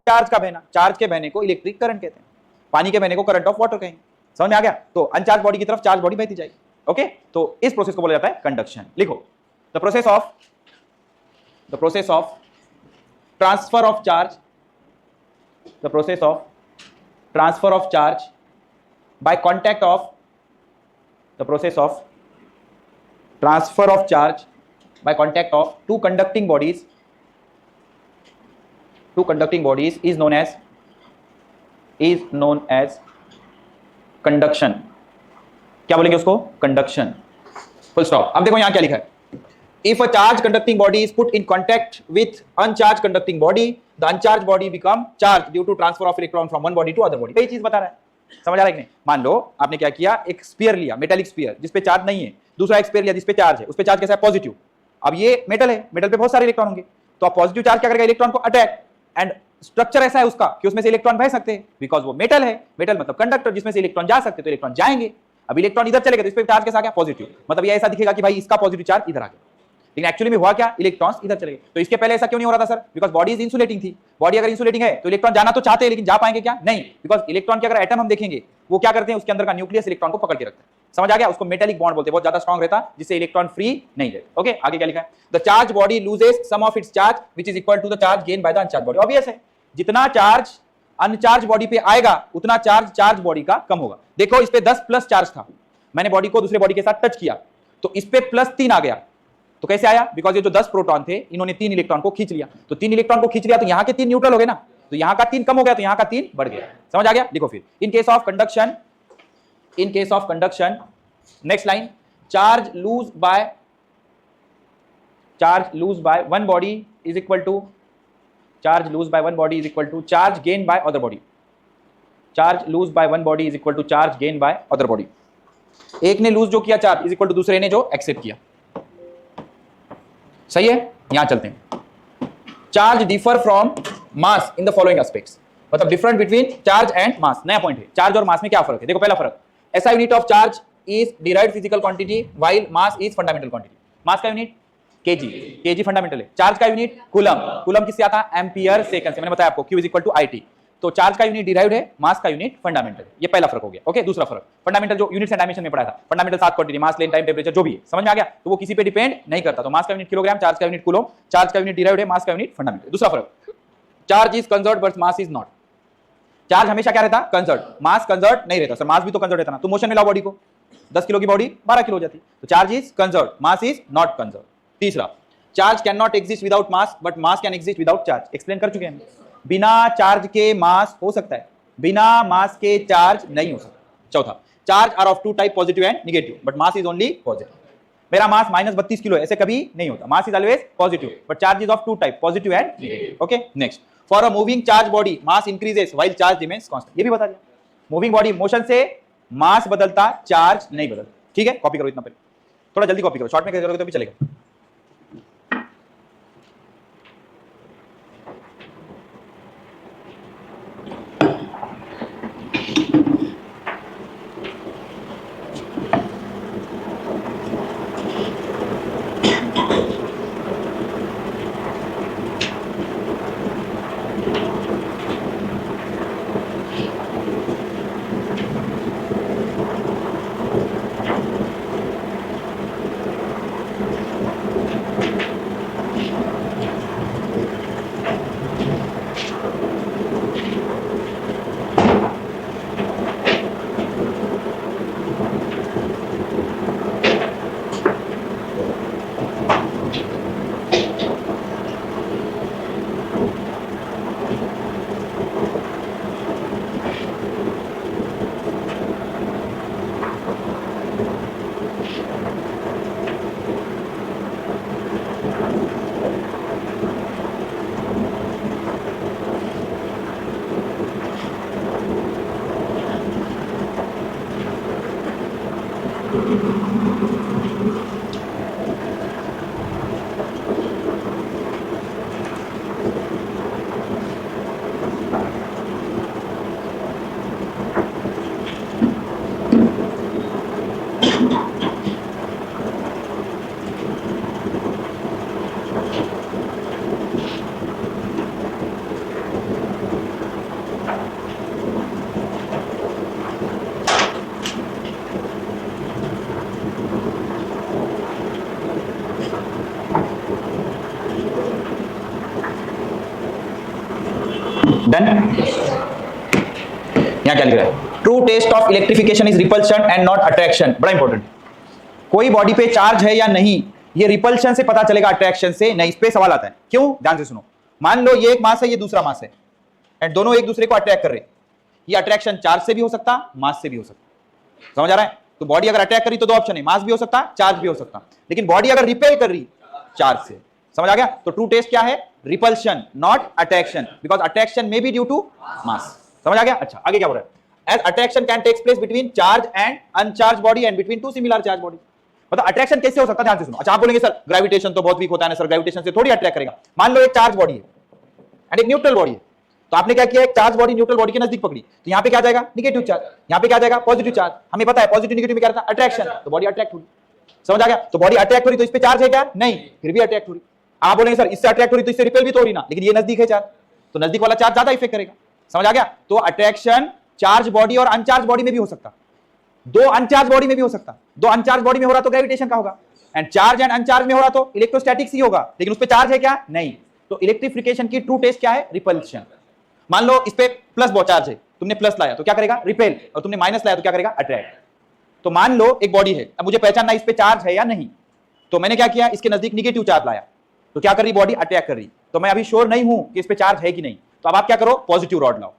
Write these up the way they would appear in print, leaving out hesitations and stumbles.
Charge का बहना, charge के बहने को इलेक्ट्रिक करंट कहते हैं, पानी के बहने को करंट ऑफ वाटर कहेंगे। समझ में आ गया? तो अनचार्ज बॉडी की तरफ चार्ज बॉडी बहती जाएगी। ओके, तो इस प्रोसेस को बोला जाता है कंडक्शन। लिखो, the process of transfer of charge, the process of transfer of charge by contact of, the process of transfer of charge by contact of two conducting bodies is known as conduction। क्या बोलेंगे उसको? Conduction, full stop. अब देखो यहां क्या लिखा है, if a charged conducting body is put in contact with uncharged conducting body, the uncharged body become charged due to transfer of electron from one body to other body। यही चीज बता रहा है, समझ आ रहा है कि नहीं? मान लो आपने क्या किया, एक स्फीयर लिया, मेटालिक स्फीयर जिसपे चार्ज नहीं है, दूसरा एक स्फीयर लिया जिसपे चार्ज है, उसपे चार्ज कैसा है? पॉजिटिव। अब ये मेटल है, मेटल पे बहुत सारे इलेक्ट्रॉन होंगे, तो आप पॉजिटिव चार्ज क्या करेगा? इलेक्ट्रॉन को अटैक, एंड स्ट्रक्चर ऐसा है उसका कि उसमें से इलेक्ट्रॉन बह सकते हैं, बिकॉज वो मेटल है। मेटल मतलब कंडक्टर, जिसमें से इलेक्ट्रॉन जा सकते, तो इलेक्ट्रॉन जाएंगे। अब इलेक्ट्रॉन इधर चलेगा तो इस पे चार्ज कैसा आ गया? पॉजिटिव। मतलब ये ऐसा दिखेगा कि भाई इसका पॉजिटिव चार्ज इधर आ गया, लेकिन एक्चुअली में हुआ क्या? इलेक्ट्रॉन्स इधर चले गए। तो इसके पहले ऐसा क्यों नहीं हो रहा था sir? Because body is insulating थी। बॉडी अगर इंसुलेटिंग है तो इलेक्ट्रॉन जाना तो चाहते हैं, लेकिन जा पाएंगे क्या? नहीं, बिकॉज इलेक्ट्रॉन के अगर एटम हम देखेंगे, वो क्या करते हैं? उसके अंदर का न्यूक्लियस इलेक्ट्रॉन को पकड़ के रखता है। समझ आ गया? उसको मेटालिक बॉन्ड बोलते हैं, बहुत ज्यादा स्ट्रांग रहता, जिससे इलेक्ट्रॉन फ्री नहीं रहता। ओके, आगे क्या लिखा है? The charge body loses some of its charge which is equal to the charge gain by the uncharge body. Obvious है, जितना चार्ज अनचार्ज बॉडी पे आएगा उतना चार्ज चार्ज बॉडी का कम होगा। देखो इस पे 10 प्लस चार्ज था, मैंने बॉडी को दूसरे बॉडी के साथ टच किया तो इस पे +3 आ गया। तो कैसे आया? बिकॉज ये जो 10 प्रोटॉन थे, इन्होंने 3 इलेक्ट्रॉन को खींच लिया, तो 3 इलेक्ट्रॉन को खींच लिया तो यहाँ के 3 न्यूट्रल हो गए ना, तो यहाँ का 3 कम हो गया तो यहाँ का 3 बढ़ गया। समझ आ गया? लिखो फिर, in case of conduction, next line, charge lose by one body is equal to charge gain by other body. Charge lose by one body is equal to charge gain by other body. एक ने loose जो किया charge is equal to दूसरे ने जो accept किया। सही है? यहां चलते हैं। Charge differ from mass in the following aspects, मतलब different between charge and mass. नया पॉइंट है, चार्ज और मास में क्या फर्क है? देखो पहला फर्क, SI unit of charge is derived physical quantity while mass is fundamental quantity. Mass का यूनिट केजी फंडामेंटल है। चार्ज का यूनिट कूलम किससे आता है? एम्पियर सेकंड से। मैंने बताया आपको Q is equal to IT। तो चार्ज का यूनिट डिराइव्ड है, मास का यूनिट फंडामेंटल। ये पहला फर्क हो गया। ओके, दूसरा फर्क, फंडामेंटल जो यूनिट्स एंड डायमेंशन में पढ़ा था, फंडामेंटल 7 क्वांटिटी, मास, लेंथ, टाइम, टेंपरेचर जो भी है, समझ में आ गया? तो वो किसी पे डिपेंड नहीं करता। तो मास का यूनिट किलोग्राम, चार्ज का यूनिट कूलम, चार्ज का यूनिट डिराइव्ड है, मास का यूनिट फंडामेंटल। दूसरा फर्क, charge is conserved but mass is not. Charge हमेशा क्या रहता? कंजर्व्ड। मास कंजर्व्ड नहीं रहता सर, मास भी तो कंजर्व्ड रहता ना। तो मोशन में लाओ बॉडी को, 10 किलो की बॉडी 12 किलो हो जाती। तो charge is conserved, mass is not conserved. तीसरा, charge can not exist without mass but mass can exist without charge. Explain कर चुके हैं। बिना चार्ज के मास हो सकता है, बिना मास के चार्ज नहीं हो सकता। चौथा, charge are of 2 type, positive and negative, but mass is only positive. मेरा मास -32 किलो है, ऐसे कभी नहीं होता। Mass is always positive but charge is of 2 type, positive and negative. Okay, next, for a moving charge body mass increases while charge remains constant. ये भी बता दिया, मूविंग बॉडी मोशन से मास बदलता, चार्ज नहीं बदलता। ठीक है, कॉपी करो इतना पहले, थोड़ा जल्दी कॉपी करो, शॉर्ट में करोगे तो भी चलेगा। डन। यहां क्या लिख रहा है? True test of electrification is repulsion and not attraction. बड़ा इंपॉर्टेंट। कोई बॉडी पे चार्ज है या नहीं, ये रिपल्शन से पता चलेगा, अट्रैक्शन से नहीं। इस पे सवाल आता है, क्यों? ध्यान से सुनो। मान लो ये एक मास है, ये दूसरा मास है, एंड दोनों एक दूसरे को अट्रैक्ट कर रहे हैं। ये अट्रैक्शन चार्ज से भी हो सकता, मास से भी हो सकता। समझ आ रहा है? तो बॉडी अगर अटैक करी तो दो ऑप्शन है, मास भी हो सकता, चार्ज भी हो सकता। लेकिन बॉडी अगर रिपेल कर रही चार्ज से, समझ आ गया? तो ट्रू टेस्ट क्या है? Repulsion, not attraction, because attraction में बी ड्यू टू मास। समझ आ गया? अच्छा, आगे क्या बोल रहा है? As attraction can takes place between charge and uncharge body and between two similar charge body. मतलब अट्रैक्शन कैसे हो सकता है? ध्यान से सुनो। अच्छा, आप बोलेंगे सर ग्रेविटेशन तो बहुत वीक होता है ना सर, ग्रेविटेशन से थोड़ी अट्रैक्ट करेगा। मान लो एक चार्ज बॉडी है एंड एक न्यूट्रल बॉडी है, तो आपने क्या किया? एक चार्ज बॉडी न्यूट्रल बॉडी के नजदीक पकड़ी, तो यहां पे क्या जाएगा? Negative charge. यहां पे क्या जाएगा? Positive charge. हमें पता है पॉजिटिव नेगेटिव में क्या रहता है? अट्रैक्शन। तो बॉडी अट्रैक्ट हुई। समझ आ गया? तो बॉडी अट्रैक्ट हो रही, तो इस पे चार्ज है क्या? नहीं, फिर भी अट्रैक्ट हो रही। आप बोलेंगे सर इससे अट्रैक्ट हो रही तो इससे रिपेल भी तो हो रही ना, लेकिन ये नजदीक है चार्ज, तो नजदीक वाला चार्ज ज्यादा इफेक्ट करेगा। समझ आ गया? तो अट्रैक्शन चार्ज बॉडी और अनचार्ज बॉडी में भी हो सकता, दो अनचार्ज बॉडी में भी हो सकता। दो अनचार्ज बॉडी में हो रहा तो ग्रेविटेशन का होगा, एंड चार्ज एंड अनचार्ज में हो रहा तो इलेक्ट्रोस्टैटिक्स ही होगा, लेकिन उस पे चार्ज है क्या? नहीं। तो इलेक्ट्रिफिकेशन की ट्रू टेस्ट क्या है? रिपल्शन। मान लो इस पे प्लस चार्ज है, तुमने प्लस लाया तो क्या करेगा? रिपेल, और तुमने माइनस लाया तो क्या करेगा? अट्रैक्ट। तो मान लो एक बॉडी है, अब मुझे पहचानना इस पे चार्ज है या नहीं, तो मैंने क्या किया? इसके नजदीक निगेटिव चार्ज लाया, तो क्या कर रही बॉडी? अटैक कर रही। तो मैं अभी श्योर नहीं हूं कि इस पे चार्ज है कि नहीं, तो अब आप क्या करो? पॉजिटिव रॉड लाओ।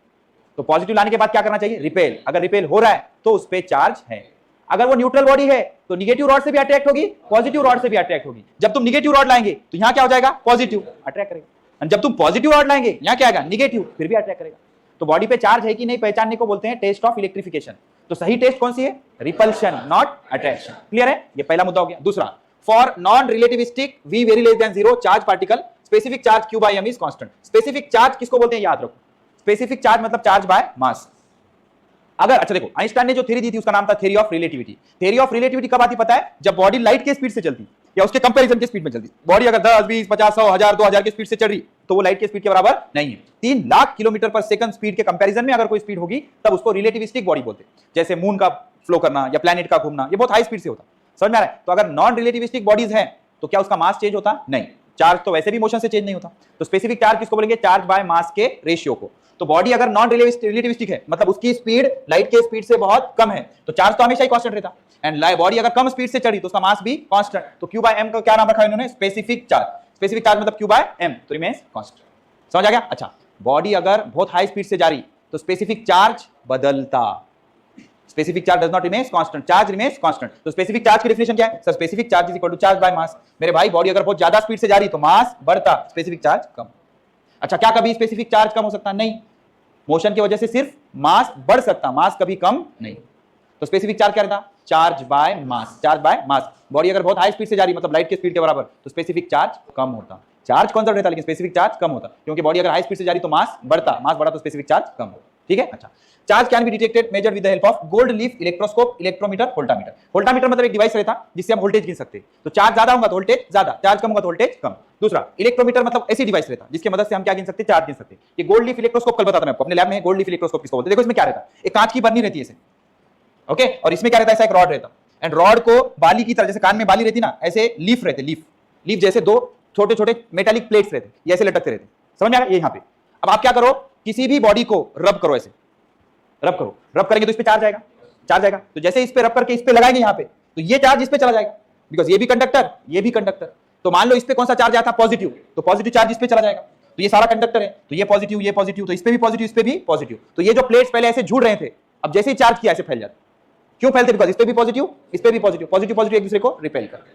तो पॉजिटिव लाने के बाद क्या करना चाहिए? रिपेल। अगर रिपेल हो रहा है तो उस पे चार्ज है। अगर वो न्यूट्रल बॉडी है तो निगेटिव रॉड से भी अट्रैक्ट होगी, पॉजिटिव रॉड से भी अट्रैक्ट होगी। जब तुम निगेटिव रॉड लाएंगे तो यहां क्या हो जाएगा? पॉजिटिव अट्रैक्ट करेगा, और जब तुम पॉजिटिव रॉड लाएंगे यहां क्या आएगा? निगेटिव, फिर भी अट्रैक्ट करेगा। तो बॉडी पे चार्ज है कि नहीं पहचानने को बोलते हैं टेस्ट ऑफ इलेक्ट्रिफिकेशन। तो सही टेस्ट कौन सी है? Repulsion, not attraction. क्लियर है? ये पहला मुद्दा हो गया। दूसरा, for non relativistic v very less than 0 charge particle specific charge q by m is constant. Specific charge किसको बोलते हैं? याद रखो, स्पेसिफिक चार्ज मतलब चार्ज बाय मास। अगर अच्छा देखो, आइंस्टाइन ने जो थ्योरी दी थी उसका नाम था theory of relativity. Theory of relativity कब आती पता है? जब बॉडी लाइट के स्पीड से चलती या उसके कंपैरिजन के स्पीड में चलती। बॉडी अगर 10, 20, 50, 100, 1000, 2000 की स्पीड से चल रही तो वो लाइट के स्पीड के बराबर नहीं है। 3 लाख किलोमीटर पर सेकंड स्पीड के कंपैरिजन में अगर कोई स्पीड होगी तब उसको रिलेटिविस्टिक बॉडी बोलते हैं। जैसे मून का फ्लो करना या प्लैनेट का घूमना, ये बहुत हाई स्पीड से होता। समझ में आ रहा है? तो अगर नॉन रिलेटिविस्टिक बॉडीज हैं तो क्या उसका मास चेंज होता? नहीं। चार्ज तो वैसे भी मोशन से चेंज नहीं होता। तो स्पेसिफिक चार्ज किसको बोलेंगे? चार्ज बाय मास के रेशियो को। तो बॉडी अगर नॉन रिलेटिविस्टिक है मतलब उसकी स्पीड लाइट के स्पीड से बहुत कम है, तो चार्ज तो हमेशा ही कांस्टेंट रहता। एंड बॉडी अगर कम स्पीड से चढ़ी तो उसका मास भी कांस्टेंट। तो q by m का क्या नाम रखा है इन्होंने? Specific charge. स्पेसिफिक चार्ज मतलब q by m, तो रिमेंस कांस्टेंट। समझ आ गया? अच्छा, बॉडी अगर बहुत हाई स्पीड से जा रही तो स्पेसिफिक चार्ज बदलता। Specific charge does not remains constant, charge remains constant. तो स्पेसिफिक चार्ज की डेफिनेशन क्या है? Sir specific charge is equal to charge by mass. मेरे भाई बॉडी अगर बहुत ज्यादा स्पीड से जा रही तो मास बढ़ता, स्पेसिफिक चार्ज कम। अच्छा, क्या कभी स्पेसिफिक चार्ज कम हो सकता? नहीं, मोशन की वजह से सिर्फ मास बढ़ सकता, मास कभी कम नहीं। तो स्पेसिफिक चार्ज क्या रहता? Charge by mass, charge by mass. Body अगर बहुत हाई स्पीड से जा रही मतलब लाइट के स्पीड के बराबर तो स्पेसिफिक चार्ज कम होता। चार्ज कॉन्स्टेंट रहता लेकिन स्पेसिफिक चार्ज कम होता, क्योंकि बॉडी अगर हाई स्पीड से जा रही तो मास बढ़ता, मास बढ़ा तो स्पेसिफिक चार्ज कम होता। ठीक है? अच्छा, charge can be detected measured with the help of gold leaf electroscope, electrometer, voltameter. Voltameter मतलब एक डिवाइस रहता जिससे हम वोल्टेज गिन सकते हैं। तो चार्ज ज्यादा होगा तो वोल्टेज ज्यादा, चार्ज कम होगा तो वोल्टेज कम। दूसरा, इलेक्ट्रोमीटर मतलब ऐसी डिवाइस रहता जिसकी मदद से हम क्या गिन सकते हैं? चार्ज गिन सकते हैं। ये गोल्ड लीफ इलेक्ट्रोस्कोप कल बताता मैं आपको, अपने लैब में गोल्ड लीफ इलेक्ट्रोस्कोप किसको बोलते हैं। देखो इसमें क्या रहता है, एक कांच की बर्नी रहती है ऐसे, ओके, और इसमें क्या रहता है? ऐसा एक रॉड रहता, एंड रॉड को बाली की तरह, जैसे कान में बाली रहती ना, ऐसे लीफ रहते, लीफ जैसे दो छोटे छोटे मेटालिक प्लेट्स रहते, ये ऐसे लटकते रहते। समझ में आ रहा है? ये यहाँ पे अब आप क्या करो, किसी भी बॉडी को रब करो, ऐसे रब करो, रब करेंगे तो इस पे चार्ज आएगा, चार्ज आएगा। तो जैसे इस पे रब करके इस पे लगाएंगे यहाँ पे, तो ये चार्ज इस पे चला जाएगा, बिकॉज ये भी कंडक्टर, ये भी कंडक्टर। तो मान लो इस पे कौन सा चार्ज आया था? पॉजिटिव, तो पॉजिटिव चार्ज इस पे चला जाएगा। तो ये सारा कंडक्टर है, तो ये पॉजिटिव, ये पॉजिटिव, तो इस पे भी पॉजिटिव, इस पे भी पॉजिटिव। तो ये जो प्लेट्स पहले ऐसे जुड़ रहे थे, अब जैसे ही चार्ज किया ऐसे फैल जाते। क्यों फैलते? बिकॉज इस पे भी पॉजिटिव, इस पे भी पॉजिटिव, पॉजिटिव पॉजिटिव एक दूसरे को रिपेल करते।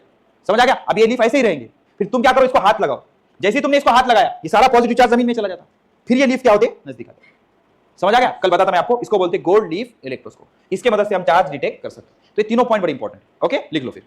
समझ आ गया? अब ये लीफ ऐसे ही रहेंगे। फिर तुम क्या करो, इसको हाथ लगाओ, जैसे ही तुमने इसको हाथ लगाया ये सारा पॉजिटिव चार्ज जमीन में चला जाता, फिर ये लीफ क्या होते? नजदीक आते। समझ आ गया? कल बताता मैं आपको, इसको बोलते हैं गोल्ड लीफ इलेक्ट्रोस्कोप। इसके मदद से हम चार्ज डिटेक्ट कर सकते हैं। तो ये तीनों पॉइंट बड़े इंपॉर्टेंट है। ओके, लिख लो फिर।